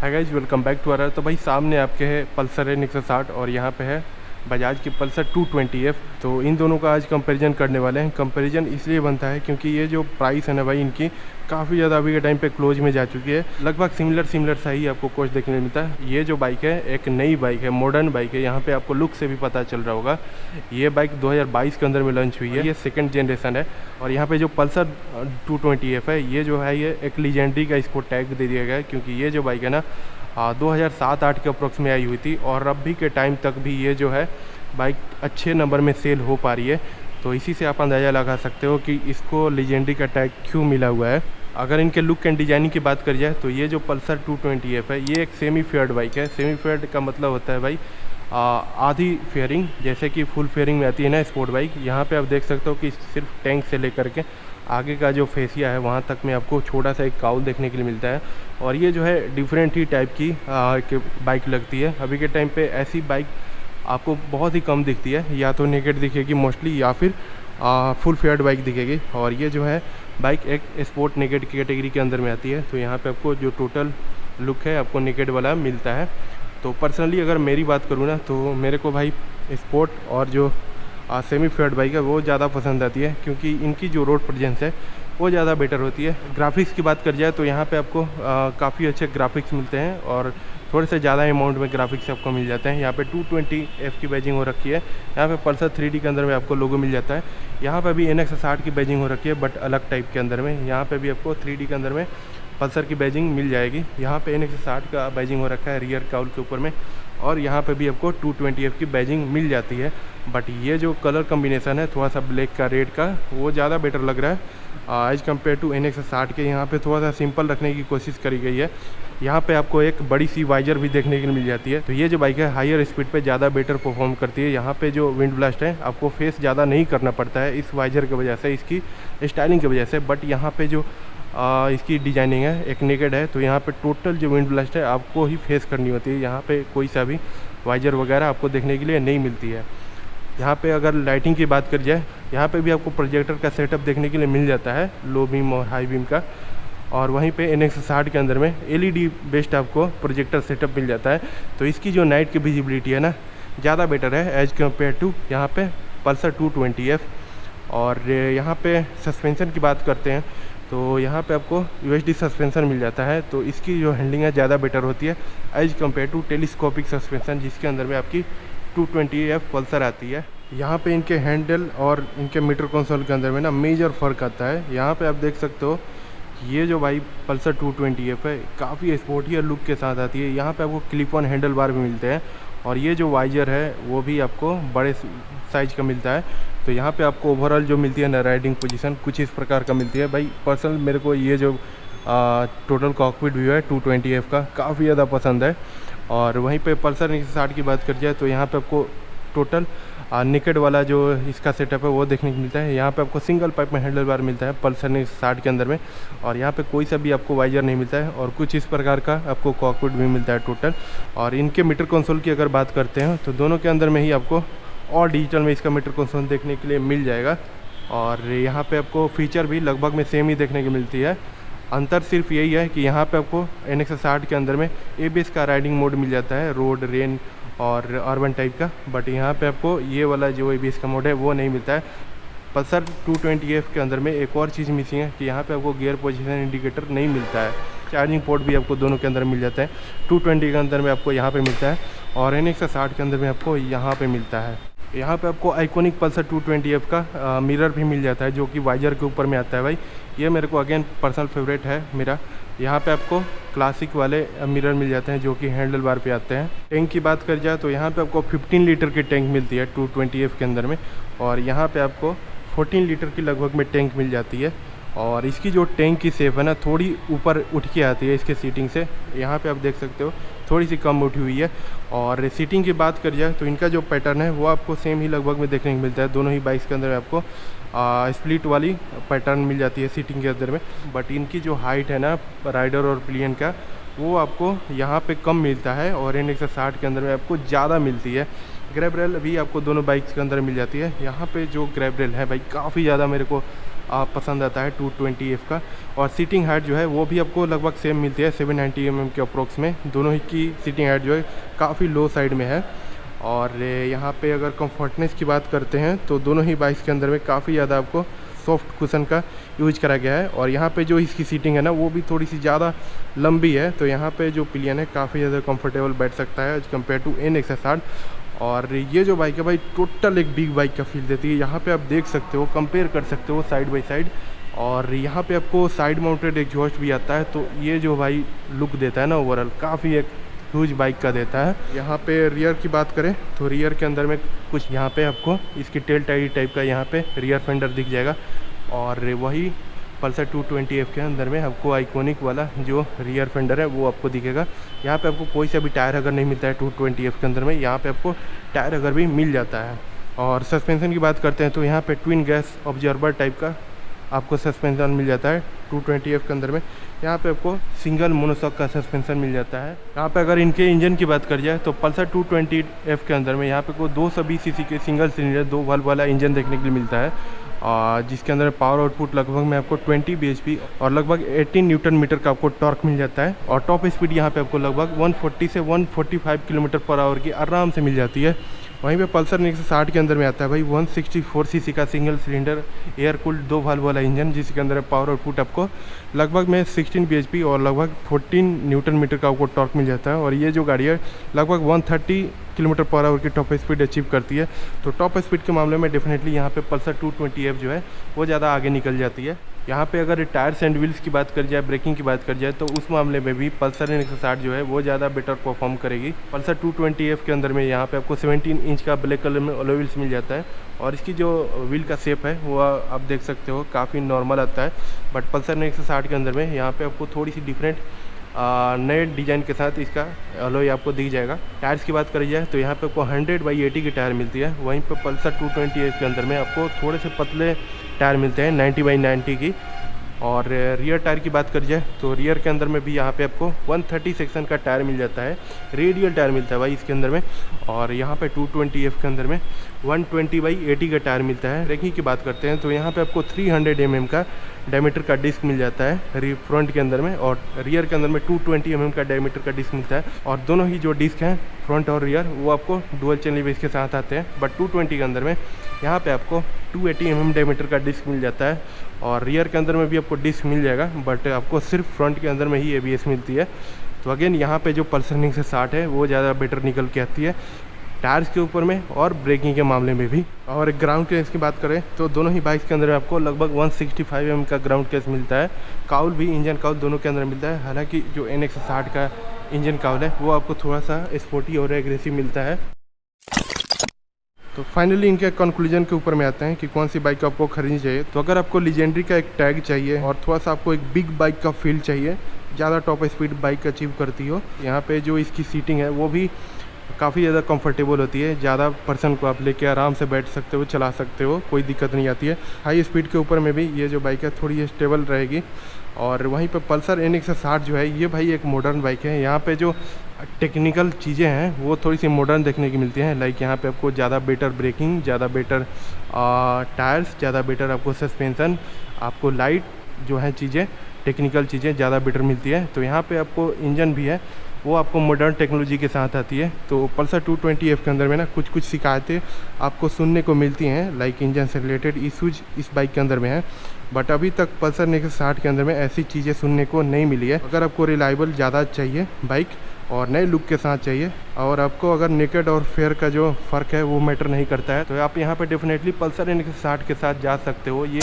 Hi guys, welcome back to our. तो भाई सामने आपके है पल्सर है 160 और यहाँ पे है बजाज की पल्सर 220F। तो इन दोनों का आज कंपैरिजन करने वाले हैं। कंपैरिजन इसलिए बनता है क्योंकि ये जो प्राइस है ना भाई, इनकी काफ़ी ज़्यादा अभी के टाइम पे क्लोज में जा चुकी है। लगभग सिमिलर सा ही आपको कॉस्ट देखने मिलता है। ये जो बाइक है एक नई बाइक है, मॉडर्न बाइक है। यहाँ पे आपको लुक से भी पता चल रहा होगा। ये बाइक 2022 के अंदर में लॉन्च हुई है। ये सेकंड जनरेशन है। और यहाँ पे जो पल्सर 220F है, ये जो है ये एक लीजेंडरी का इसको टैग दे दिया गया है, क्योंकि ये जो बाइक है ना 2007-8 के अप्रोक्स में आई हुई थी और अभी के टाइम तक भी ये जो है बाइक अच्छे नंबर में सेल हो पा रही है। तो इसी से आप अंदाज़ा लगा सकते हो कि इसको लीजेंडरी का टैग क्यों मिला हुआ है। अगर इनके लुक एंड डिजाइनिंग की बात करी जाए तो ये जो पल्सर 220F है, ये एक सेमी फेयर्ड बाइक है। सेमी फेयर्ड का मतलब होता है भाई आधी फेयरिंग, जैसे कि फुल फेयरिंग में आती है ना स्पोर्ट बाइक। यहाँ पे आप देख सकते हो कि सिर्फ टैंक से लेकर के आगे का जो फेसिया है वहाँ तक में आपको छोटा सा एक काउल देखने के लिए मिलता है। और ये जो है डिफरेंट ही टाइप की बाइक लगती है। अभी के टाइम पे ऐसी बाइक आपको बहुत ही कम दिखती है, या तो नेकेड दिखेगी मोस्टली या फिर फुल फेयर्ड बाइक दिखेगी। और ये जो है बाइक एक स्पोर्ट नेकेड की कैटेगरी के अंदर में आती है। तो यहाँ पे आपको जो टोटल लुक है आपको नेकेड वाला मिलता है। तो पर्सनली अगर मेरी बात करूँ ना, तो मेरे को भाई स्पोर्ट और जो सेमी फेयर्ड बाइक है वो ज़्यादा पसंद आती है, क्योंकि इनकी जो रोड प्रेजेंस है वो ज़्यादा बेटर होती है। ग्राफिक्स की बात कर जाए तो यहाँ पे आपको काफ़ी अच्छे ग्राफिक्स मिलते हैं और थोड़े से ज़्यादा अमाउंट में ग्राफिक्स आपको मिल जाते हैं। यहाँ पे 220F की बैजिंग हो रखी है। यहाँ पे पल्सर 3D के अंदर में आपको लोगो मिल जाता है। यहाँ पे भी NX60 की बैजिंग हो रखी है, बट अलग टाइप के अंदर में। यहाँ पे भी आपको 3D के अंदर में पल्सर की बैजिंग मिल जाएगी। यहाँ पे NX60 का बैजिंग हो रखा है रियर काउल के ऊपर में, और यहाँ पे भी आपको 220F की बैजिंग मिल जाती है। बट ये जो कलर कम्बिनेशन है थोड़ा सा ब्लैक का रेड का, वो ज़्यादा बेटर लग रहा है एज कम्पेयर टू NX60 के। यहाँ पे थोड़ा सा सिंपल रखने की कोशिश करी गई है। यहाँ पे आपको एक बड़ी सी वाइजर भी देखने के लिए मिल जाती है। तो ये जो बाइक है हायर स्पीड पे ज़्यादा बेटर परफॉर्म करती है। यहाँ पे जो विंड ब्लास्ट है आपको फेस ज़्यादा नहीं करना पड़ता है इस वाइजर की वजह से, इसकी स्टाइलिंग की वजह से। बट यहाँ पे जो इसकी डिजाइनिंग है एक नेकेड है, तो यहाँ पे टोटल जो विंड ब्लास्ट है आपको ही फेस करनी होती है। यहाँ पे कोई सा भी वाइजर वगैरह आपको देखने के लिए नहीं मिलती है। यहाँ पे अगर लाइटिंग की बात करी जाए, यहाँ पे भी आपको प्रोजेक्टर का सेटअप देखने के लिए मिल जाता है, लो बीम और हाई बीम का। और वहीं पे NX60 के अंदर में LED बेस्ड आपको प्रोजेक्टर सेटअप मिल जाता है। तो इसकी जो नाइट की विजिबिलिटी है ना ज़्यादा बेटर है एज कम्पेयर टू यहाँ पे पल्सर 220F। और यहाँ पे सस्पेंशन की बात करते हैं तो यहाँ पे आपको USD सस्पेंशन मिल जाता है। तो इसकी जो हैंडलिंग है ज़्यादा बेटर होती है as compare to telescopic suspension, जिसके अंदर में आपकी 220F पल्सर आती है। यहाँ पे इनके हैंडल और इनके मीटर कंसोल के अंदर में ना मेजर फ़र्क आता है। यहाँ पे आप देख सकते हो ये जो भाई पल्सर 220F है काफ़ी स्पोर्टी लुक के साथ आती है। यहाँ पे आपको क्लिप ऑन हैंडल बार भी मिलते हैं, और ये जो वाइजर है वो भी आपको बड़े साइज का मिलता है। तो यहाँ पे आपको ओवरऑल जो मिलती है ना राइडिंग पोजीशन कुछ इस प्रकार का मिलती है। भाई पर्सनल मेरे को ये जो टोटल कॉकपिट व्यू है 220F का काफ़ी ज़्यादा पसंद है। और वहीं पे पल्सर 160 की बात कर जाए तो यहाँ पे आपको टोटल नेकेड वाला जो इसका सेटअप है वो देखने को मिलता है। यहाँ पे आपको सिंगल पाइप में हैंडल बार मिलता है पल्सर 160 के अंदर में, और यहाँ पे कोई सा भी आपको वाइजर नहीं मिलता है। और कुछ इस प्रकार का आपको कॉकपिट भी मिलता है टोटल। और इनके मीटर कंसोल की अगर बात करते हैं तो दोनों के अंदर में ही आपको और डिजिटल में इसका मीटर कंसोल देखने के लिए मिल जाएगा। और यहाँ पे आपको फीचर भी लगभग में सेम ही देखने को मिलती है। अंतर सिर्फ यही है कि यहाँ पे आपको NX60 के अंदर में ABS का राइडिंग मोड मिल जाता है, रोड, रेन और अर्बन टाइप का। बट यहाँ पे आपको ये वाला जो ABS का मोड है वो नहीं मिलता है। पल्सर 220F के अंदर में एक और चीज़ मिसिंग है कि यहाँ पे आपको गियर पोजीशन इंडिकेटर नहीं मिलता है। चार्जिंग पोर्ट भी आपको दोनों के अंदर मिल जाता है। 220 के अंदर में आपको यहाँ पे मिलता है, और NX60 के अंदर में आपको यहाँ पे मिलता है। यहाँ पे आपको आइकॉनिक पल्सर 220F का मिरर भी मिल जाता है, जो कि वाइजर के ऊपर में आता है। भाई ये मेरे को अगेन पर्सनल फेवरेट है मेरा। यहाँ पे आपको क्लासिक वाले मिरर मिल जाते हैं जो कि हैंडल बार पे आते हैं। टैंक की बात कर जाए तो यहाँ पे आपको 15 लीटर की टैंक मिलती है 220F के अंदर में, और यहाँ पे आपको 14 लीटर की लगभग में टैंक मिल जाती है। और इसकी जो टैंक की शेप है ना थोड़ी ऊपर उठ के आती है इसके सीटिंग से। यहाँ पे आप देख सकते हो थोड़ी सी कम उठी हुई है। और सीटिंग की बात कर जाए तो इनका जो पैटर्न है वो आपको सेम ही लगभग में देखने को मिलता है। दोनों ही बाइक्स के अंदर आपको स्प्लिट वाली पैटर्न मिल जाती है सीटिंग के अंदर में। बट इनकी जो हाइट है ना राइडर और पिलियन का, वो आपको यहाँ पे कम मिलता है, और NX60 के अंदर में आपको ज़्यादा मिलती है। ग्रैब रेल भी आपको दोनों बाइक्स के अंदर मिल जाती है। यहाँ पे जो ग्रैब रेल है भाई काफ़ी ज़्यादा मेरे को पसंद आता है 220F का। और सीटिंग हाइट जो है वो भी आपको लगभग सेम मिलती है 790 mm के अप्रोक्स में। दोनों ही की सीटिंग हाइट जो है काफ़ी लो साइड में है। और यहाँ पे अगर कंफर्टनेस की बात करते हैं तो दोनों ही बाइक्स के अंदर में काफ़ी ज़्यादा आपको सॉफ्ट कुशन का यूज करा गया है। और यहाँ पे जो इसकी सीटिंग है ना वो भी थोड़ी सी ज़्यादा लंबी है, तो यहाँ पे जो पिलियन है काफ़ी ज़्यादा कंफर्टेबल बैठ सकता है एज कम्पेयर टू NXS 8। और ये जो बाइक है भाई टोटल एक बिग बाइक का फील देती है। यहाँ पे आप देख सकते हो, कंपेयर कर सकते हो साइड बाई साइड। और यहाँ पे आपको साइड माउंटेड एग्जॉस्ट भी आता है, तो ये जो भाई लुक देता है ना ओवरऑल काफ़ी एक ह्यूज बाइक का देता है। यहाँ पे रियर की बात करें तो रियर के अंदर में कुछ यहाँ पे आपको इसकी टेल टाइप का यहाँ पे रियर फेंडर दिख जाएगा। और वही पल्सर 220F के अंदर में आपको आइकॉनिक वाला जो रियर फेंडर है वो आपको दिखेगा। यहाँ पे आपको कोई सा भी टायर अगर नहीं मिलता है 220F के अंदर में, यहाँ पे आपको टायर अगर भी मिल जाता है। और सस्पेंशन की बात करते हैं तो यहाँ पे ट्विन गैस ऑब्जर्वर टाइप का आपको सस्पेंशन मिल जाता है 220F के अंदर में। यहाँ पे आपको सिंगल मोनोशॉक का सस्पेंशन मिल जाता है। यहाँ पे अगर इनके इंजन की बात कर जाए तो पल्सर 220F के अंदर में यहाँ पे को 220 सीसी के सिंगल सिलेंडर 2 वाल्व वाला इंजन देखने के लिए मिलता है, जिसके अंदर पावर आउटपुट लगभग में आपको 20 bhp और लगभग 18 न्यूटन मीटर का आपको टॉर्क मिल जाता है। और टॉप स्पीड यहाँ पे आपको लगभग 140 से 145 किलोमीटर पर आवर की आराम से मिल जाती है। वहीं पे पल्सर 160 के अंदर में आता है भाई 164 सीसी का single cylinder air cooled 2 valve वाला इंजन, जिसके अंदर पावर आउटपुट आपको लगभग में 16 bhp और लगभग 14 न्यूटन मीटर का आपको टॉर्क मिल जाता है। और ये जो गाड़ी है लगभग 130 किलोमीटर पर आवर की टॉप स्पीड अचीव करती है। तो टॉप स्पीड के मामले में डेफिनेटली यहाँ पे पल्सर 220F जो है वो ज़्यादा आगे निकल जाती है। यहाँ पे अगर टायर्स एंड व्हील्स की बात कर जाए, ब्रेकिंग की बात कर जाए, तो उस मामले में भी पल्सर 160 जो है वो ज़्यादा बेटर परफॉर्म करेगी। पल्सर 220F के अंदर में यहाँ पे आपको 17 इंच का ब्लैक कलर में अलॉय व्हील्स मिल जाता है। और इसकी जो व्हील का शेप है वो आप देख सकते हो काफ़ी नॉर्मल आता है। बट पल्सर 160 के अंदर में यहाँ पे आपको थोड़ी सी डिफरेंट नए डिज़ाइन के साथ इसका अलॉय आपको दिख जाएगा। टायर्स की बात करी जाए तो यहाँ पे आपको 100/80 की टायर मिलती है। वहीं पे पल्सर 220F के अंदर में आपको थोड़े से पतले टायर मिलते हैं 90/90 की। और रियर टायर की बात करी जाए तो रियर के अंदर में भी यहाँ पे आपको 130 सेक्शन का टायर मिल जाता है, रेडियल टायर मिलता है भाई इसके अंदर में। और यहाँ पे 220F के अंदर में 120/80 का टायर मिलता है। ब्रेकिंग की बात करते हैं तो यहाँ पे आपको 300 mm का डायमीटर का डिस्क मिल जाता है फ्रंट के अंदर में, और रियर के अंदर में 220 mm का डायमीटर का डिस्क मिलता है। और दोनों ही जो डिस्क हैं फ्रंट और रियर वो आपको डुअल चैनल बेस के साथ आते हैं। बट 220 के अंदर में यहाँ पे आपको 280 mm डायमीटर का डिस्क मिल जाता है। और रियर के अंदर में भी आपको डिस्क मिल जाएगा, बट आपको सिर्फ फ्रंट के अंदर में ही ABS मिलती है। तो अगेन यहाँ पे जो पल्सर 160 है वो ज़्यादा बेटर निकल के आती है टायर्स के ऊपर में और ब्रेकिंग के मामले में भी। और ग्राउंड क्लियरेंस की बात करें तो दोनों ही बाइक्स के अंदर आपको लगभग 165 mm का ग्राउंड क्लियरेंस मिलता है। काउल भी, इंजन काउल दोनों के अंदर मिलता है। हालांकि जो NX60 का इंजन काउल है वो आपको थोड़ा सा स्पोर्टी और एग्रेसिव मिलता है। तो फाइनली इनके कंक्लूजन के ऊपर में आते हैं कि कौन सी बाइक आपको खरीदनी चाहिए। तो अगर आपको लीजेंडरी का एक टैग चाहिए और थोड़ा सा आपको एक बिग बाइक का फील चाहिए, ज़्यादा टॉप स्पीड बाइक अचीव करती हो, यहाँ पे जो इसकी सीटिंग है वो भी काफ़ी ज़्यादा कंफर्टेबल होती है। ज़्यादा पर्सन को आप लेके आराम से बैठ सकते हो, चला सकते हो, कोई दिक्कत नहीं आती है। हाई स्पीड के ऊपर में भी ये जो बाइक है थोड़ी स्टेबल रहेगी। और वहीं पे पल्सर NX60 जो है ये भाई एक मॉडर्न बाइक है। यहाँ पे जो टेक्निकल चीज़ें हैं वो थोड़ी सी मॉडर्न देखने की मिलती हैं। लाइक यहाँ पे आपको ज़्यादा बेटर ब्रेकिंग, ज़्यादा बेटर टायर्स, ज़्यादा बेटर आपको सस्पेंसन, आपको लाइट जो है चीज़ें, टेक्निकल चीज़ें ज़्यादा बेटर मिलती है। तो यहाँ पे आपको इंजन भी है वो आपको मॉडर्न टेक्नोलॉजी के साथ आती है। तो पल्सर 220F के अंदर में ना कुछ शिकायतें आपको सुनने को मिलती हैं, लाइक इंजन से रिलेटेड इशूज इस बाइक के अंदर में है। बट अभी तक पल्सर 160 के अंदर में ऐसी चीज़ें सुनने को नहीं मिली है। अगर आपको रिलायबल ज़्यादा चाहिए बाइक और नए लुक के साथ चाहिए, और आपको अगर नेकेड और फेयर का जो फ़र्क है वो मैटर नहीं करता है, तो आप यहाँ पे डेफिनेटली पल्सर 160 के साथ जा सकते हो। ये